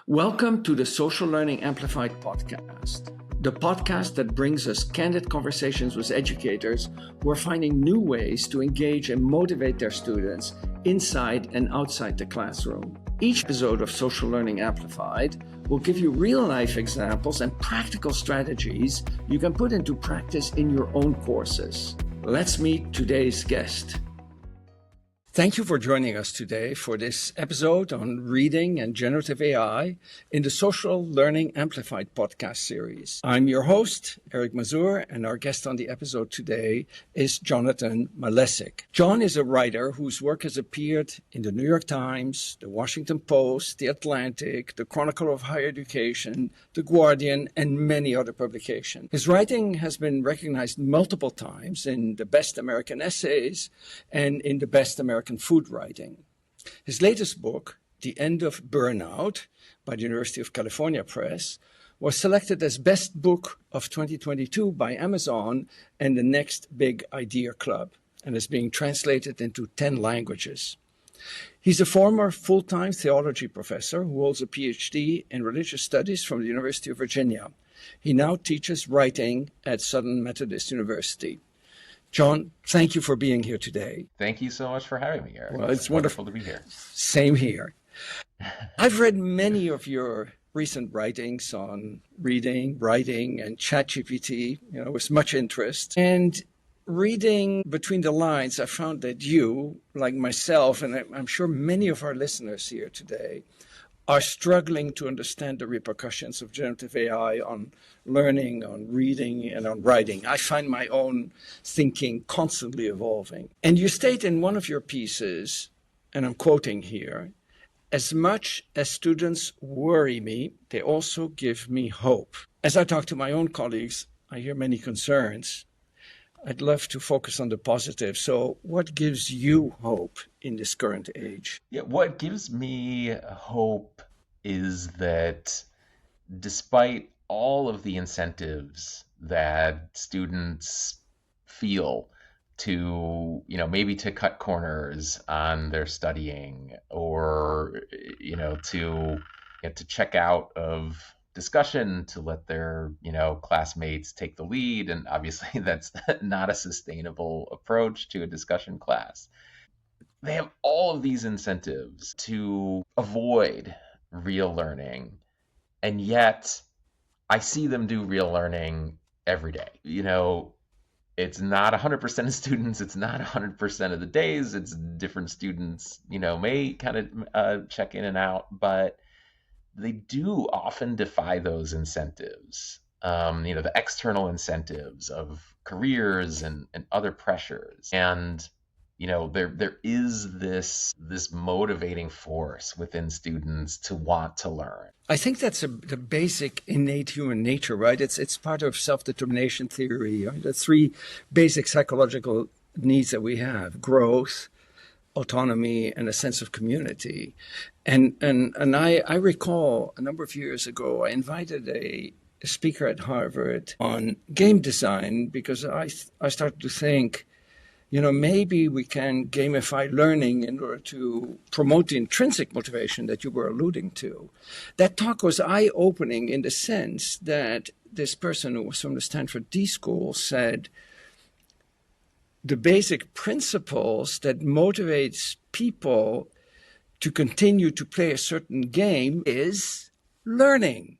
Welcome to the Social Learning Amplified podcast, the podcast that brings us candid conversations with educators who are finding new ways to engage and motivate their students inside and outside the classroom. Each episode of Social Learning Amplified will give you real-life examples and practical strategies you can put into practice in your own courses. Let's meet today's guest. Thank you for joining us today for this episode on reading and generative AI in the Social Learning Amplified podcast series. I'm your host, Eric Mazur, and our guest on the episode today is Jonathan Malesic. John is a writer whose work has appeared in the New York Times, the Washington Post, the Atlantic, the Chronicle of Higher Education, the Guardian, and many other publications. His writing has been recognized multiple times in the Best American Essays and in the Best American Food Writing. His latest book, The End of Burnout, by the University of California Press, was selected as Best Book of 2022 by Amazon and the Next Big Idea Club, and is being translated into 10 languages. He's a former full-time theology professor who holds a PhD in religious studies from the University of Virginia. He now teaches writing at Southern Methodist University. John, thank you for being here today. Thank you so much for having me, Eric. Well, it's wonderful to be here. Same here. I've read many of your recent writings on reading, writing, and ChatGPT, with much interest. And reading between the lines, I found that you, like myself, and I'm sure many of our listeners here today, are struggling to understand the repercussions of generative AI on learning, on reading, and on writing. I find my own thinking constantly evolving. And you state in one of your pieces, and I'm quoting here, "As much as students worry me, they also give me hope." As I talk to my own colleagues, I hear many concerns. I'd love to focus on the positive. So what gives you hope in this current age? Yeah, what gives me hope is that despite all of the incentives that students feel to, maybe to cut corners on their studying or, to check out of discussion to let their, classmates take the lead. And obviously that's not a sustainable approach to a discussion class. They have all of these incentives to avoid real learning. And yet I see them do real learning every day. It's not 100% of students. It's not 100% of the days. It's different students, may kind of check in and out, but they do often defy those incentives, the external incentives of careers and other pressures. And, there is this motivating force within students to want to learn. I think that's the basic innate human nature, right? It's part of self-determination theory, right? The three basic psychological needs that we have: growth, autonomy, and a sense of community. And I recall a number of years ago, I invited a speaker at Harvard on game design because I started to think, maybe we can gamify learning in order to promote the intrinsic motivation that you were alluding to. That talk was eye-opening in the sense that this person who was from the Stanford D School said, the basic principles that motivates people to continue to play a certain game is learning,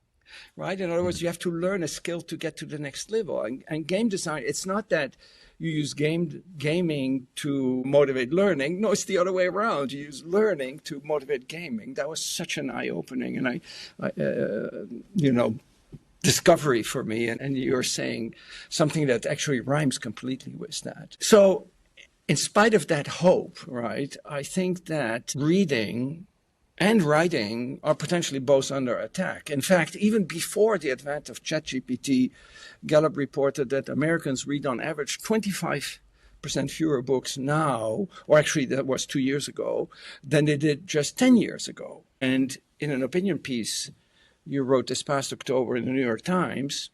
right? In other words, you have to learn a skill to get to the next level. And game design, it's not that you use gaming to motivate learning. No, it's the other way around. You use learning to motivate gaming. That was such an eye-opening and discovery for me. And you're saying something that actually rhymes completely with that. So in spite of that hope, right, I think that reading and writing are potentially both under attack. In fact, even before the advent of ChatGPT, Gallup reported that Americans read on average 25% fewer books now, or actually that was 2 years ago, than they did just 10 years ago. And in an opinion piece you wrote this past October in the New York Times,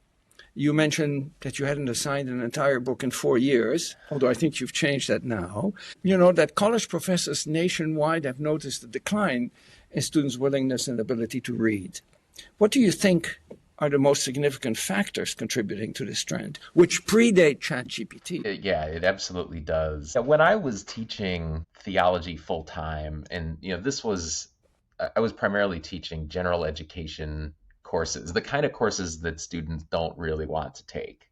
you mentioned that you hadn't assigned an entire book in 4 years, although I think you've changed that now. That college professors nationwide have noticed a decline in students' willingness and ability to read. What do you think are the most significant factors contributing to this trend, which predate ChatGPT? Yeah, it absolutely does. Yeah, when I was teaching theology full time, and I was primarily teaching general education courses, the kind of courses that students don't really want to take.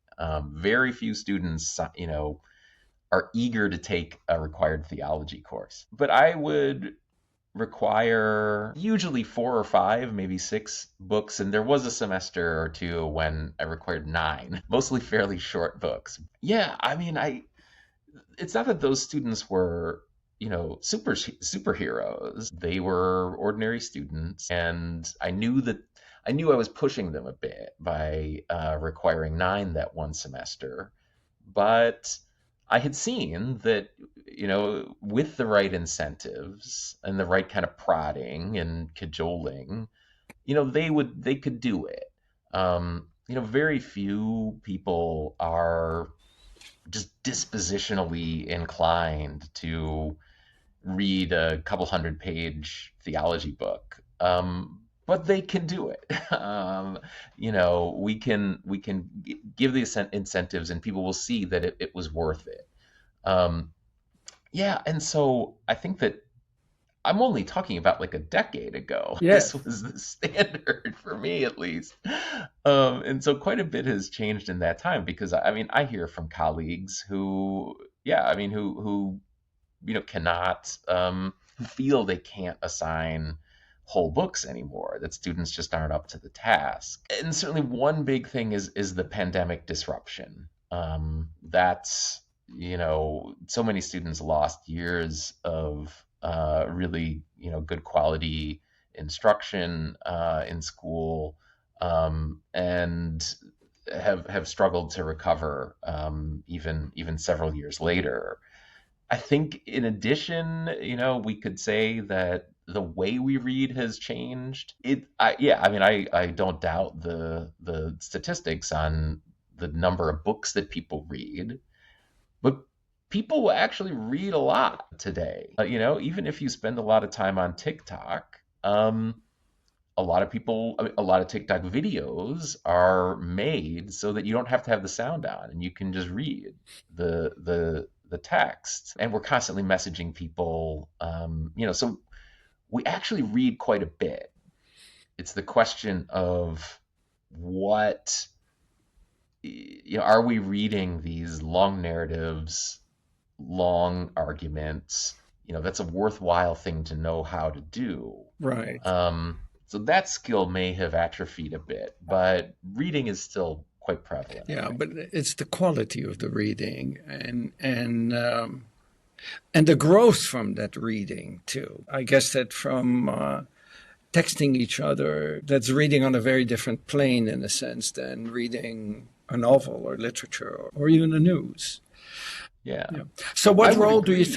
Very few students, are eager to take a required theology course. But I would require usually 4 or 5, maybe 6 books. And there was a semester or two when I required 9, mostly fairly short books. Yeah, I mean, it's not that those students were, superheroes. They were ordinary students. And I knew I was pushing them a bit by requiring 9 that one semester. But I had seen that, with the right incentives and the right kind of prodding and cajoling, they could do it. Very few people are just dispositionally inclined to read a couple 100-page theology book. But they can do it. We can give the incentives, and people will see that it was worth it. Um, yeah, and so I think that I'm only talking about like a decade ago. This Yes. was the standard for me, at least. And so quite a bit has changed in that time, because I mean, I hear from colleagues who, yeah, I mean, who cannot, who feel they can't assign whole books anymore, that students just aren't up to the task. And certainly one big thing is the pandemic disruption. That's, so many students lost years of really, good quality instruction in school, and have struggled to recover, even several years later. I think in addition, we could say that the way we read has changed. I don't doubt the statistics on the number of books that people read, but people actually read a lot today. Even if you spend a lot of time on TikTok, a lot of TikTok videos are made so that you don't have to have the sound on, and you can just read the text. And we're constantly messaging people, so we actually read quite a bit. It's the question of what, are we reading these long narratives, long arguments? That's a worthwhile thing to know how to do. Right. So that skill may have atrophied a bit, but reading is still quite prevalent. Yeah, but it's the quality of the reading and the growth from that reading too. I guess that from texting each other, that's reading on a very different plane in a sense than reading a novel or literature or even the news. Yeah. So what I would role do you agree.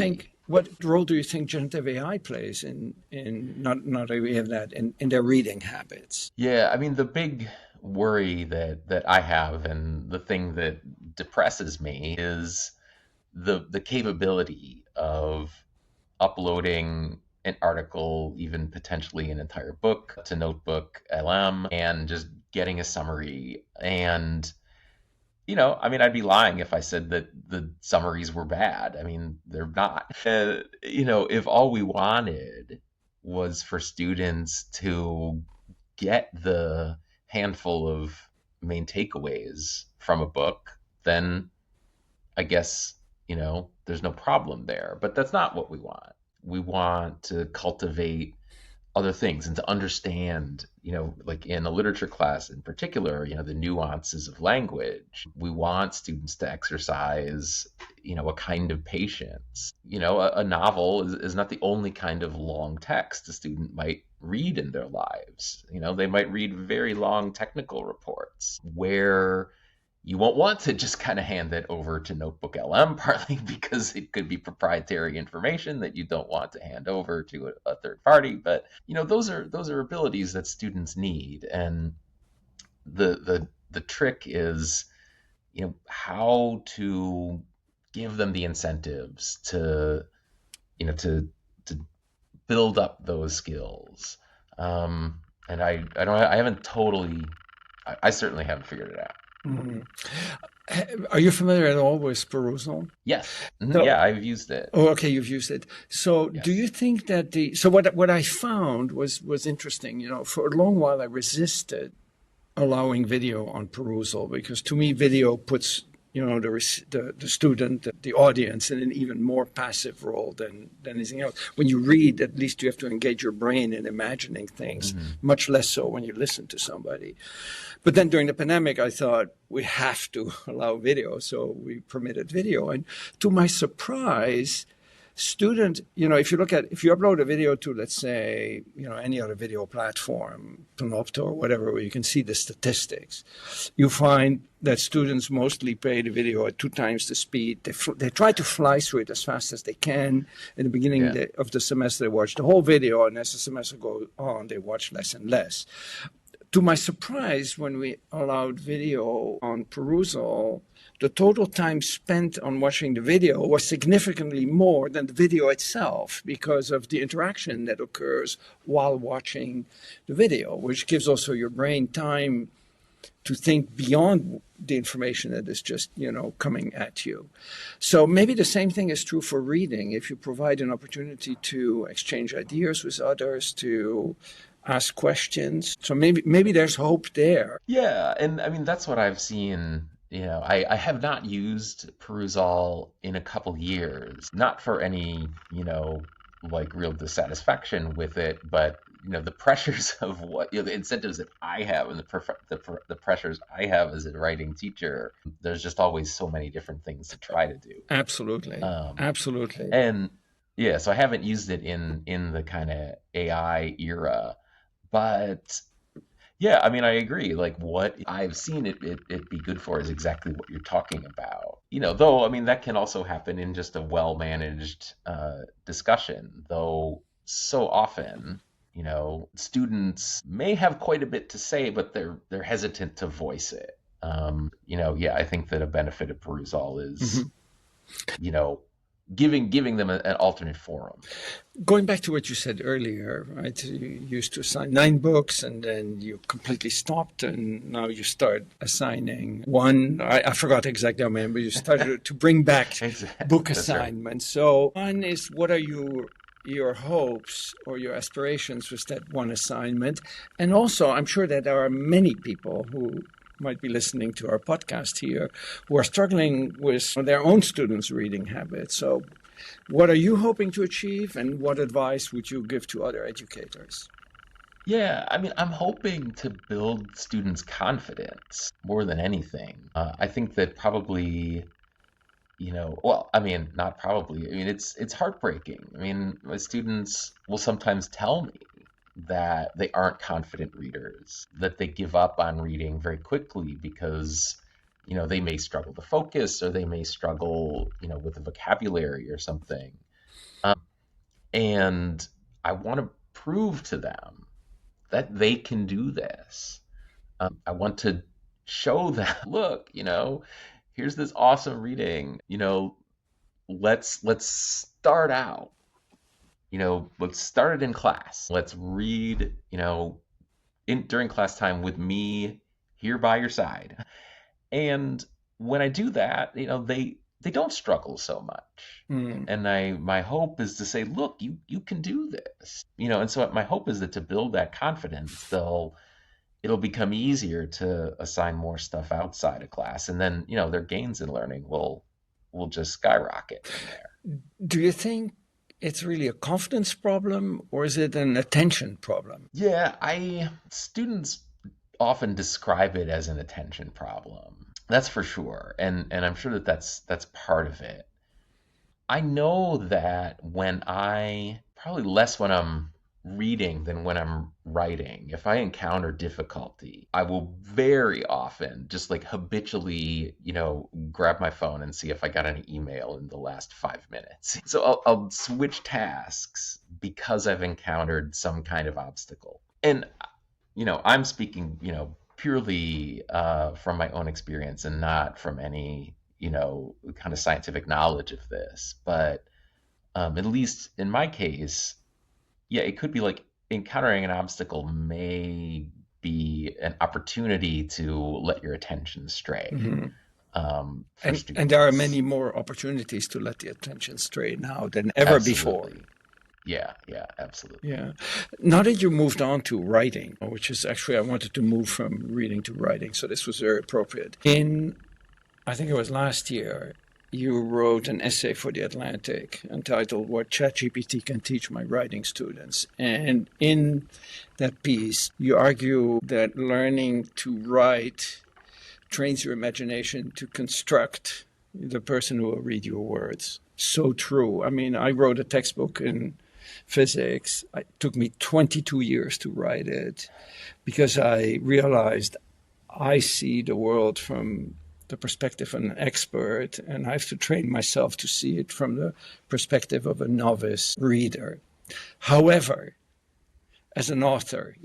think generative AI plays in not that we have that in their reading habits? Yeah, I mean, the big worry that I have, and the thing that depresses me, is the capability of uploading an article, even potentially an entire book, to Notebook LM, and just getting a summary. And I mean, I'd be lying if I said that the summaries were bad. I mean, they're not. If all we wanted was for students to get the handful of main takeaways from a book, then I guess, there's no problem there. But that's not what we want. We want to cultivate other things and to understand, like in a literature class in particular, the nuances of language. We want students to exercise, a kind of patience. A novel is not the only kind of long text a student might read in their lives. They might read very long technical reports where you won't want to just kind of hand that over to Notebook LM, partly because it could be proprietary information that you don't want to hand over to a third party. But those are abilities that students need, and the trick is, how to give them the incentives to to build up those skills. And I haven't totally, I certainly haven't figured it out. Mhm. Are you familiar at all with Perusal? Yes. So, Yeah, I've used it. oh, okay, you've used it. So, do you Yes. think that what I found was interesting. You know, for a long while I resisted allowing video on Perusal because to me video puts the student, the audience, in an even more passive role than anything else. When you read, at least you have to engage your brain in imagining things, Hmm. much less so when you listen to somebody. But then during the pandemic, I thought we have to allow video, so we permitted video. And to my surprise, student, if you upload a video to, let's say, any other video platform, Panopto or whatever, where you can see the statistics, you find that students mostly play the video at 2 times the speed. They try to fly through it as fast as they can. In the beginning Yeah. of the semester, they watch the whole video, and as the semester goes on, they watch less and less. To my surprise, when we allowed video on Perusal, the total time spent on watching the video was significantly more than the video itself because of the interaction that occurs while watching the video, which gives also your brain time to think beyond the information that is just, coming at you. So maybe the same thing is true for reading. If you provide an opportunity to exchange ideas with others, to ask questions. So maybe there's hope there. Yeah, and I mean that's what I've seen. I have not used Perusal in a couple years, not for any, like real dissatisfaction with it, but the pressures of the incentives that I have and the pressures I have as a writing teacher. There's just always so many different things to try to do. Absolutely. Um, Absolutely. and yeah, so I haven't used it in the kind of AI era, but yeah, I mean, I agree. Like what I've seen it be good for is exactly what you're talking about. Though, I mean, that can also happen in just a well-managed discussion, though so often, students may have quite a bit to say, but they're hesitant to voice it. Yeah, I think that a benefit of Perusal is, Mhm. you know, giving them an alternate forum. Going back to what you said earlier, right? You used to assign 9 books and then you completely stopped, and now you start assigning one. I forgot exactly how many, but you started to bring back Exactly. book That's right. assignments. So, one is, what are your hopes or your aspirations with that one assignment? And also, I'm sure that there are many people who might be listening to our podcast here who are struggling with their own students' reading habits. So, what are you hoping to achieve, and what advice would you give to other educators? Yeah, I mean, I'm hoping to build students' confidence more than anything. I think that probably, well, I mean, not probably. I mean, it's heartbreaking. I mean, my students will sometimes tell me that they aren't confident readers, that they give up on reading very quickly because, they may struggle to focus or they may struggle, with the vocabulary or something. And I want to prove to them that they can do this. I want to show them, look, here's this awesome reading. Let's start out. Let's start it in class. Let's read, during class time with me here by your side. And when I do that, they don't struggle so much. Mm. And my hope is to say, look, you can do this. And so my hope is that to build that confidence, it'll become easier to assign more stuff outside of class, and then their gains in learning will just skyrocket from there. Do you think it's really a confidence problem, or is it an attention problem? Yeah, I students often describe it as an attention problem. That's for sure, and I'm sure that that's part of it. I know that when I probably less when I'm reading than when I'm writing. If I encounter difficulty, I will very often just like habitually, grab my phone and see if I got any email in the last 5 minutes. So I'll switch tasks because I've encountered some kind of obstacle. And, I'm speaking, purely from my own experience and not from any, kind of scientific knowledge of this. But at least in my case, yeah, it could be like encountering an obstacle may be an opportunity to let your attention stray Mhm. for And there are students. many more opportunities to let the attention stray now than ever before. Absolutely. Yeah, yeah, absolutely. Yeah. Now that you moved on to writing, which is actually, I wanted to move from reading to writing, so this was very appropriate. I think it was last year, you wrote an essay for The Atlantic entitled What ChatGPT Can Teach My Writing Students. And in that piece, you argue that learning to write trains your imagination to construct the person who will read your words. So true. I mean, I wrote a textbook in physics. It took me 22 years to write it because I realized I see the world from the perspective of an expert, and I have to train myself to see it from the perspective of a novice reader. However, as an author,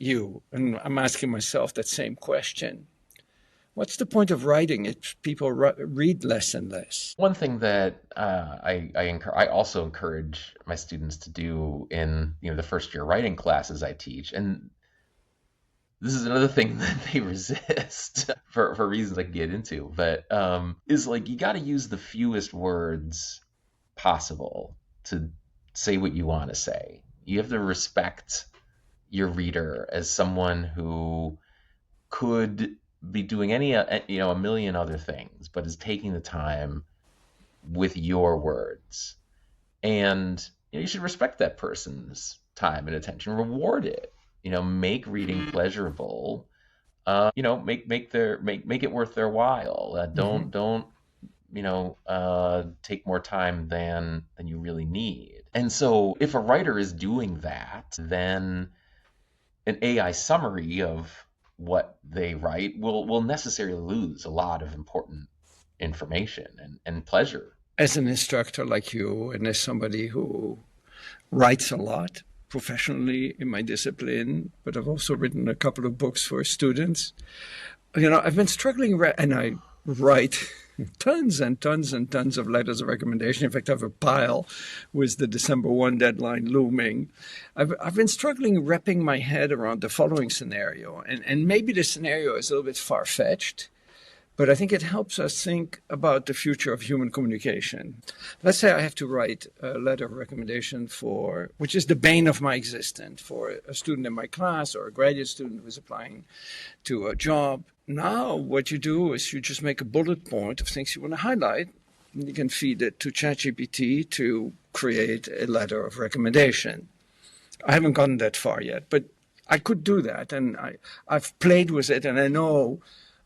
and I'm asking myself that same question, what's the point of writing if people read less and less? One thing that I also encourage my students to do in the first year writing classes I teach, and this is another thing that they resist for reasons I can get into, but is like you got to use the fewest words possible to say what you want to say. You have to respect your reader as someone who could be doing a million other things, but is taking the time with your words. And you should respect that person's time and attention, reward it. Make reading pleasurable. Make it worth their while. Mm-hmm. Don't take more time than you really need. And so, if a writer is doing that, then an AI summary of what they write will necessarily lose a lot of important information and pleasure. As an instructor like you, and as somebody who writes a lot professionally in my discipline, but I've also written a couple of books for students. I've been struggling, and I write tons and tons and tons of letters of recommendation. In fact, I have a pile with the December 1 deadline looming. I've been struggling wrapping my head around the following scenario, and maybe the scenario is a little bit far-fetched, but I think it helps us think about the future of human communication. Let's say I have to write a letter of recommendation which is the bane of my existence, for a student in my class or a graduate student who's applying to a job. Now, what you do is you just make a bullet point of things you want to highlight, and you can feed it to ChatGPT to create a letter of recommendation. I haven't gotten that far yet, but I could do that, and I've played with it, and I know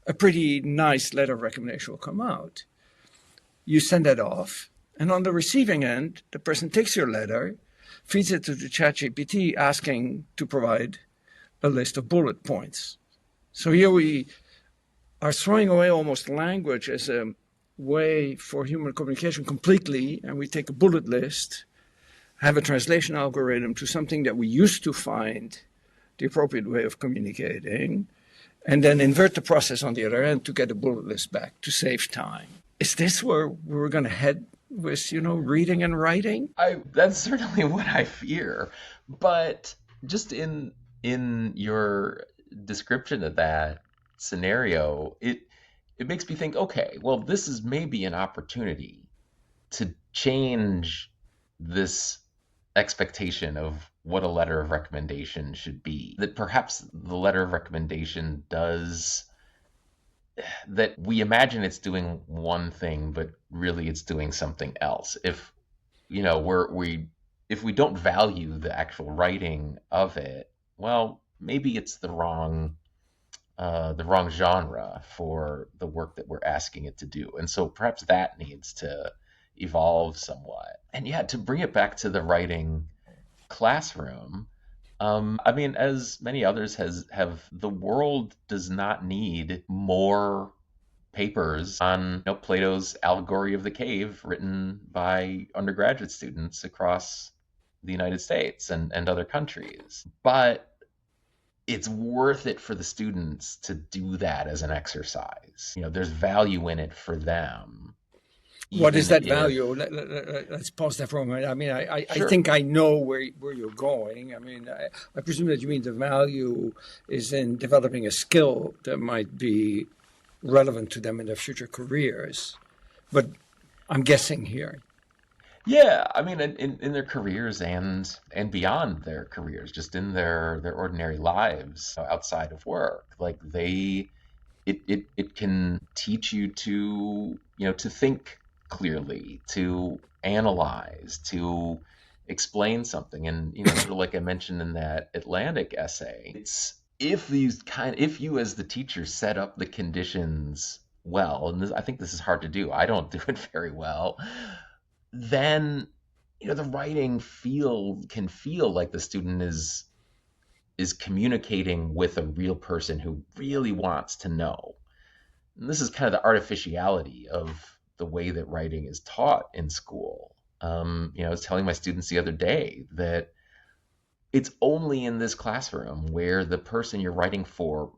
a pretty nice letter of recommendation will come out. You send that off, and on the receiving end, the person takes your letter, feeds it to the ChatGPT, asking to provide a list of bullet points. So here we are throwing away almost language as a way for human communication completely, and we take a bullet list, have a translation algorithm to something that we used to find the appropriate way of communicating, and then invert the process on the other end to get a bullet list back to save time. Is this where we're going to head with, reading and writing? That's certainly what I fear. But just in your description of that scenario, it makes me think, okay, well, this is maybe an opportunity to change this expectation of what a letter of recommendation should be. That perhaps the letter of recommendation that we imagine it's doing one thing, but really it's doing something else. If if we don't value the actual writing of it, well, maybe it's the wrong genre for the work that we're asking it to do. And so perhaps that needs to evolve somewhat. And yeah, to bring it back to the writing classroom, I mean, as many others have, the world does not need more papers on Plato's Allegory of the Cave written by undergraduate students across the United States and other countries. But it's worth it for the students to do that as an exercise. There's value in it for them. What is even that if, value? Let's pause there for a moment. I mean, I sure. think I know where you're going. I mean, I presume that you mean the value is in developing a skill that might be relevant to them in their future careers. But I'm guessing here. Yeah, I mean, in their careers and beyond their careers, just in their ordinary lives outside of work, like it can teach you to, to think clearly, to analyze, to explain something. And, sort of like I mentioned in that Atlantic essay, it's if you as the teacher set up the conditions well, and I think this is hard to do. I don't do it very well. Then, the writing can feel like the student is communicating with a real person who really wants to know. And this is kind of the artificiality of the way that writing is taught in school. I was telling my students the other day that it's only in this classroom where the person you're writing for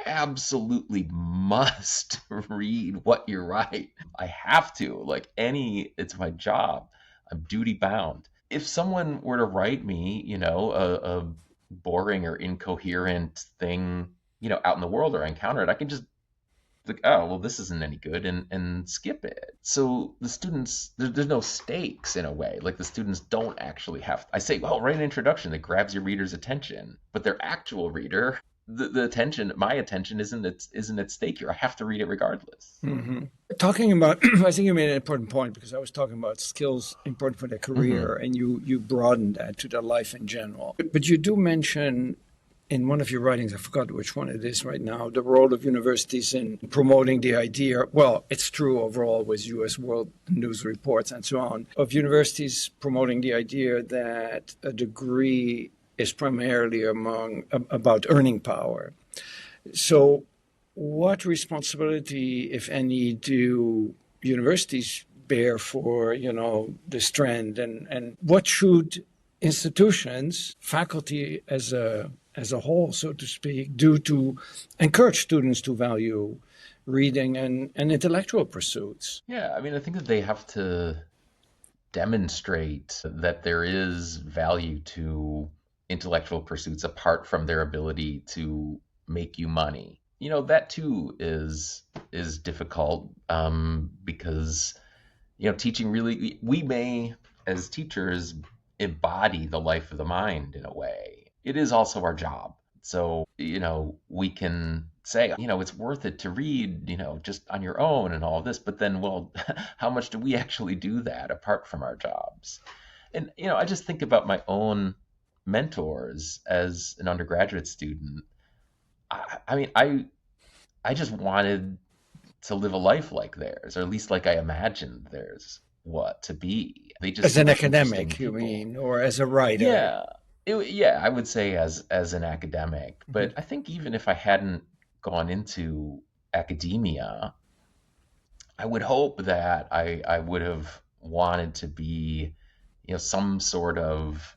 absolutely must read what you write. I have to, it's my job. I'm duty bound. If someone were to write me, a boring or incoherent thing, out in the world, or I encounter it, I can just like, oh, well, this isn't any good, and skip it. So the students, there's no stakes in a way. Like the students don't actually have, I say, well, write an introduction that grabs your reader's attention, but their actual reader, my attention isn't at stake here. I have to read it regardless. Mm-hmm. Talking about, I think you made an important point because I was talking about skills important for their Mm-hmm. career, and you broadened that to their life in general. But you do mention in one of your writings, I forgot which one it is right now, the role of universities in promoting the idea. Well, it's true overall with U.S. World News reports and so on, of universities promoting the idea that a degree is primarily about earning power. So what responsibility, if any, do universities bear for, this trend? And what should institutions, faculty as a whole, so to speak, do to encourage students to value reading and intellectual pursuits? Yeah, I mean, I think that they have to demonstrate that there is value to intellectual pursuits apart from their ability to make you money. That too is difficult, because teaching really, we may as teachers embody the life of the mind in a way. It is also our job. So, we can say, it's worth it to read, just on your own and all this, but then, well, how much do we actually do that apart from our jobs? And, I just think about my own mentors as an undergraduate student. I mean, I just wanted to live a life like theirs, or at least like I imagined theirs what to be. They just As seem an like interesting academic, you people. mean, or as a writer? Yeah, yeah, I would say as an academic, Mhm. but I think even if I hadn't gone into academia, I would hope that I would have wanted to be, some sort of,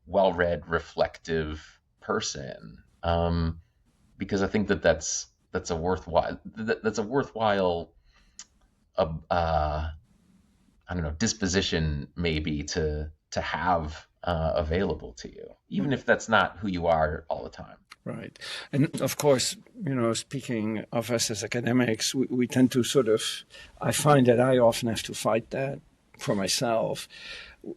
well-read, reflective person, because I think that's a worthwhile uh, uh, I don't know, disposition maybe to have available to you, even if that's not who you are all the time. Right. And of course, speaking of us as academics, we tend to sort of, I find that I often have to fight that for myself.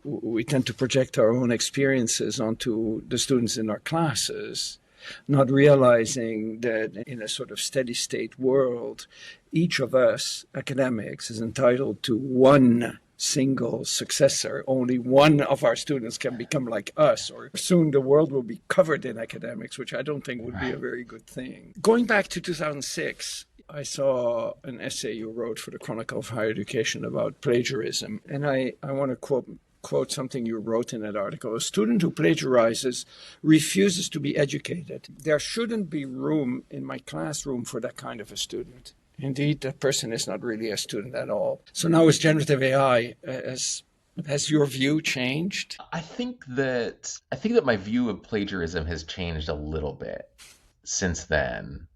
We tend to project our own experiences onto the students in our classes, not realizing that in a sort of steady state world, each of us academics is entitled to one single successor. Only one of our students can become like us, or soon the world will be covered in academics, which I don't think would be a Right. very good thing. Going back to 2006, I saw an essay you wrote for the Chronicle of Higher Education about plagiarism, and I want to quote something you wrote in that article. A student who plagiarizes refuses to be educated. There shouldn't be room in my classroom for that kind of a student. Indeed, that person is not really a student at all. So now with generative AI, has your view changed? I think that my view of plagiarism has changed a little bit since then,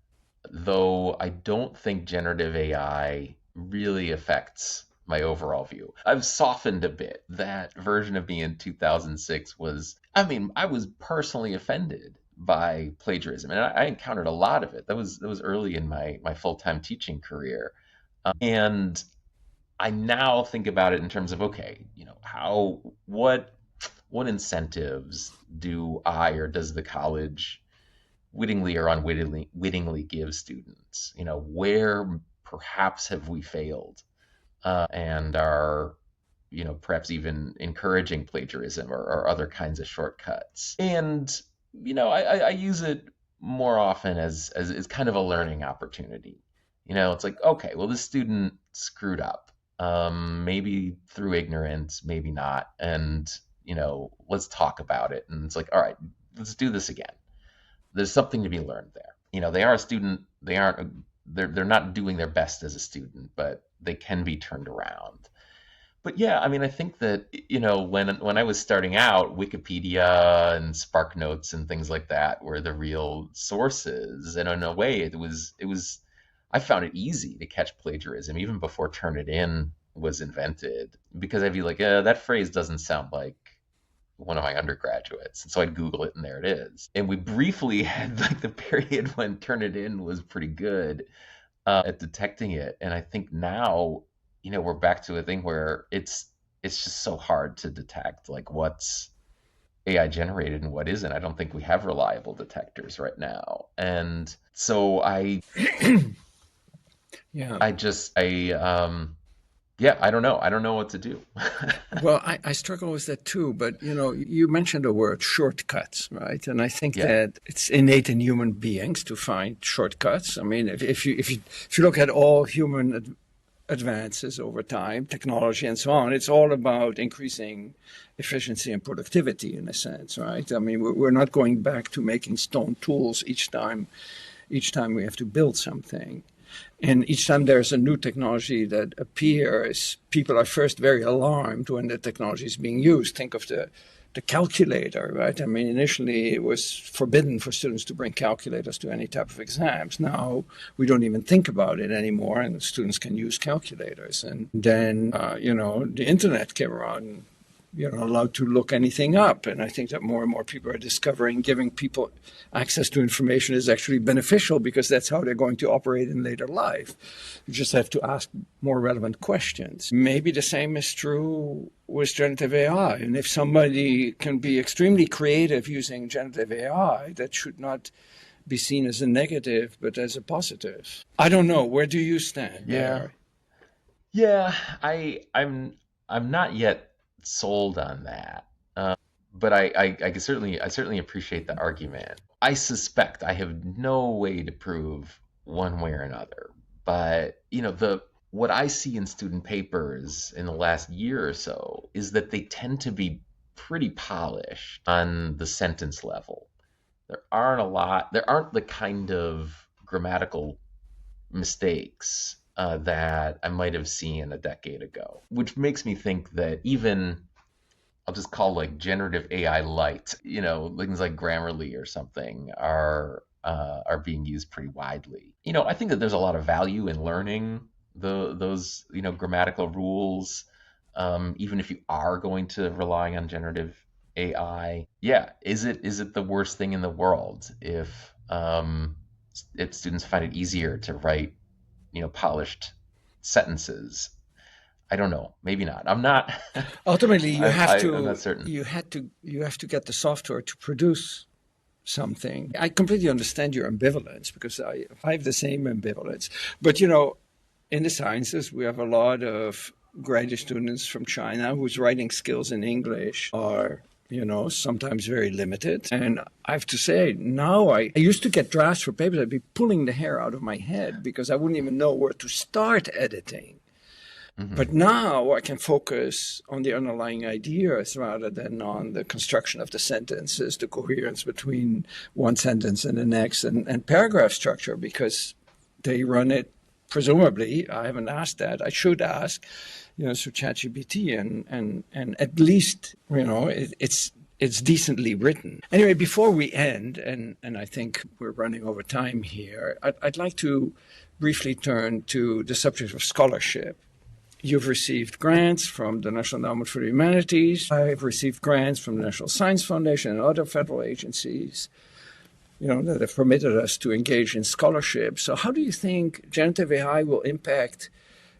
though I don't think generative AI really affects my overall view. I've softened a bit. That version of me in 2006 was, I mean, I was personally offended by plagiarism, and I encountered a lot of it. That was early in my full-time teaching career. And I now think about it in terms of, okay, how what incentives do I or does the college wittingly or unwittingly give students? Where perhaps have we failed, and are perhaps even encouraging plagiarism or other kinds of shortcuts. And I use it more often as kind of a learning opportunity. It's like, okay, well, this student screwed up, maybe through ignorance, maybe not, and let's talk about it. And it's like, all right, let's do this again. There's something to be learned there. They are a student. They're not doing their best as a student, but they can be turned around. But yeah, I mean, I think that when I was starting out, Wikipedia and SparkNotes and things like that were the real sources, and in a way, it was I found it easy to catch plagiarism even before Turnitin was invented, because I'd be like, that phrase doesn't sound like one of my undergraduates, and so I'd Google it, and there it is. And we briefly had like the period when Turnitin was pretty good at detecting it, and I think now we're back to a thing where it's just so hard to detect like what's AI generated and what isn't. I don't think we have reliable detectors right now. And so Yeah. I don't know. I don't know what to do. Well, I struggle with that too, but you mentioned the word shortcuts, right? And I think Yeah. that it's innate in human beings to find shortcuts. I mean, if you look at all human advances over time, technology and so on, it's all about increasing efficiency and productivity in a sense, right? I mean, we're not going back to making stone tools each time we have to build something. And each time there's a new technology that appears, people are first very alarmed when the technology is being used. Think of the calculator, right? I mean, initially it was forbidden for students to bring calculators to any type of exams. Now we don't even think about it anymore, and students can use calculators. And then, the internet came around. You're not allowed to look anything up. And I think that more and more people are discovering giving people access to information is actually beneficial, because that's how they're going to operate in later life. You just have to ask more relevant questions. Maybe the same is true with generative AI. And if somebody can be extremely creative using generative AI, that should not be seen as a negative, but as a positive. I don't know. Where do you stand Yeah. there? Yeah. I'm not yet sold on that. But I certainly appreciate the argument. I suspect I have no way to prove one way or another, but the what I see in student papers in the last year or so is that they tend to be pretty polished on the sentence level. There aren't the kind of grammatical mistakes that I might have seen a decade ago, which makes me think that even I'll just call like generative AI light, things like Grammarly or something are being used pretty widely. I think that there's a lot of value in learning those grammatical rules, even if you are going to rely on generative AI. Yeah, is it the worst thing in the world if students find it easier to write polished sentences? I don't know. Maybe not. I'm not. Ultimately, I'm not certain. you have to get the software to produce something. I completely understand your ambivalence, because I have the same ambivalence. But in the sciences, we have a lot of graduate students from China whose writing skills in English are sometimes very limited. And I have to say, now I used to get drafts for papers. I'd be pulling the hair out of my head because I wouldn't even know where to start editing. But Hmm. now I can focus on the underlying ideas rather than on the construction of the sentences, the coherence between one sentence and the next, and paragraph structure, because they run it, presumably, I haven't asked that, I should ask, through ChatGPT, and at least, it's decently written. Anyway, before we end, and I think we're running over time here, I'd like to briefly turn to the subject of scholarship. You've received grants from the National Endowment for the Humanities. I've received grants from the National Science Foundation and other federal agencies, that have permitted us to engage in scholarship. So how do you think generative AI will impact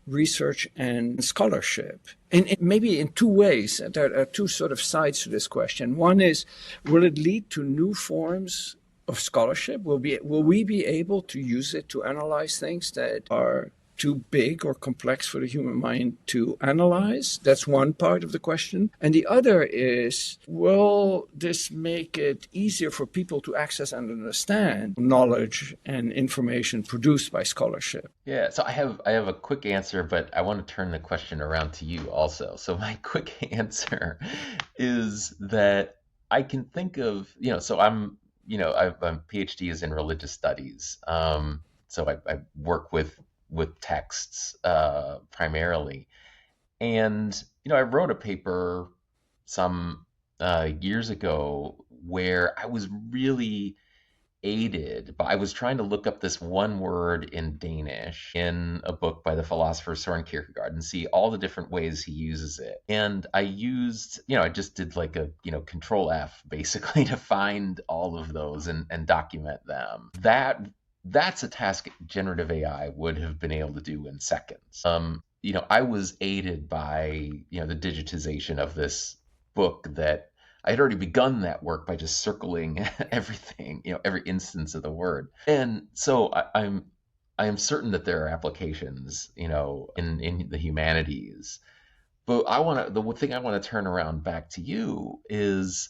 research and scholarship? And maybe in two ways. There are two sort of sides to this question. One is, will it lead to new forms of scholarship? Will we be able to use it to analyze things that are too big or complex for the human mind to analyze? That's one part of the question. And the other is, will this make it easier for people to access and understand knowledge and information produced by scholarship? Yeah, so I have a quick answer, but I want to turn the question around to you also. So my quick answer is that I can think of, so my PhD is in religious studies. So I work with texts primarily. And, I wrote a paper some years ago where I was really aided by, I was trying to look up this one word in Danish in a book by the philosopher Søren Kierkegaard and see all the different ways he uses it. And I used, I just did like a, control F basically to find all of those and document them. That's a task generative AI would have been able to do in seconds. I was aided by, the digitization of this book that I had already begun that work by just circling everything, every instance of the word. And so I am certain that there are applications, in the humanities. But the one thing I want to turn around back to you is,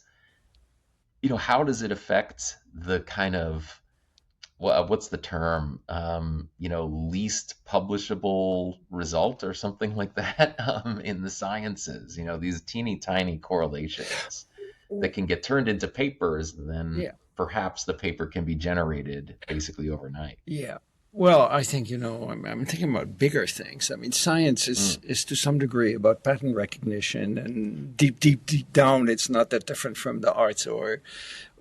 how does it affect the kind of, what's the term? Least publishable result or something like that in the sciences. These teeny tiny correlations that can get turned into papers, and then perhaps the paper can be generated basically overnight. Yeah. Well, I think, I'm thinking about bigger things. I mean, science is to some degree about pattern recognition, and deep down, it's not that different from the arts or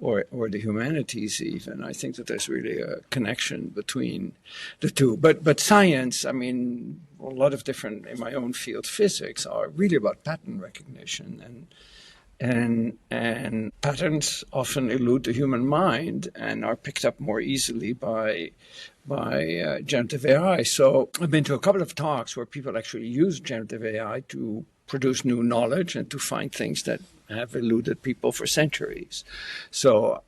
the humanities even. I think that there's really a connection between the two. But science, I mean, a lot of different, in my own field, physics, are really about pattern recognition, and patterns often elude the human mind and are picked up more easily by generative AI. So I've been to a couple of talks where people actually use generative AI to produce new knowledge and to find things that have eluded people for centuries. So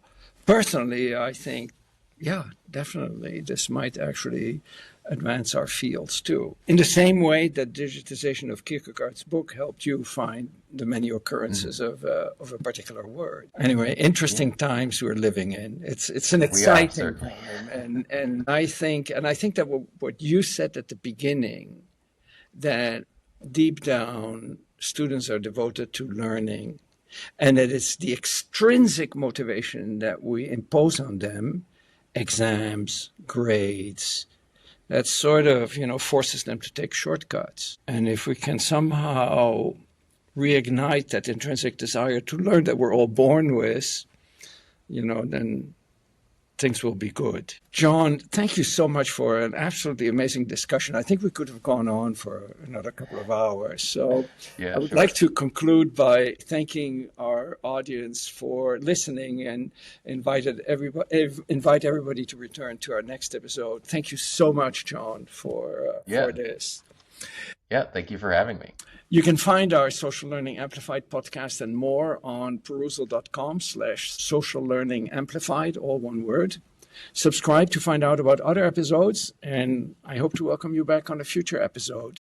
personally, I think, definitely this might actually advance our fields too. In the same way that digitization of Kierkegaard's book helped you find the many occurrences of a particular word. Anyway, interesting times we're living in. It's an exciting time, and I think that what you said at the beginning, that deep down students are devoted to learning, and that it's the extrinsic motivation that we impose on them, exams, grades, that sort of, forces them to take shortcuts. And if we can somehow reignite that intrinsic desire to learn that we're all born with, then things will be good. John, thank you so much for an absolutely amazing discussion. I think we could have gone on for another couple of hours. So I would like to conclude by thanking our audience for listening and invite everybody to return to our next episode. Thank you so much, John, for this. Yeah, thank you for having me. You can find our Social Learning Amplified podcast and more on perusal.com/social learning amplified, all one word. Subscribe to find out about other episodes, and I hope to welcome you back on a future episode.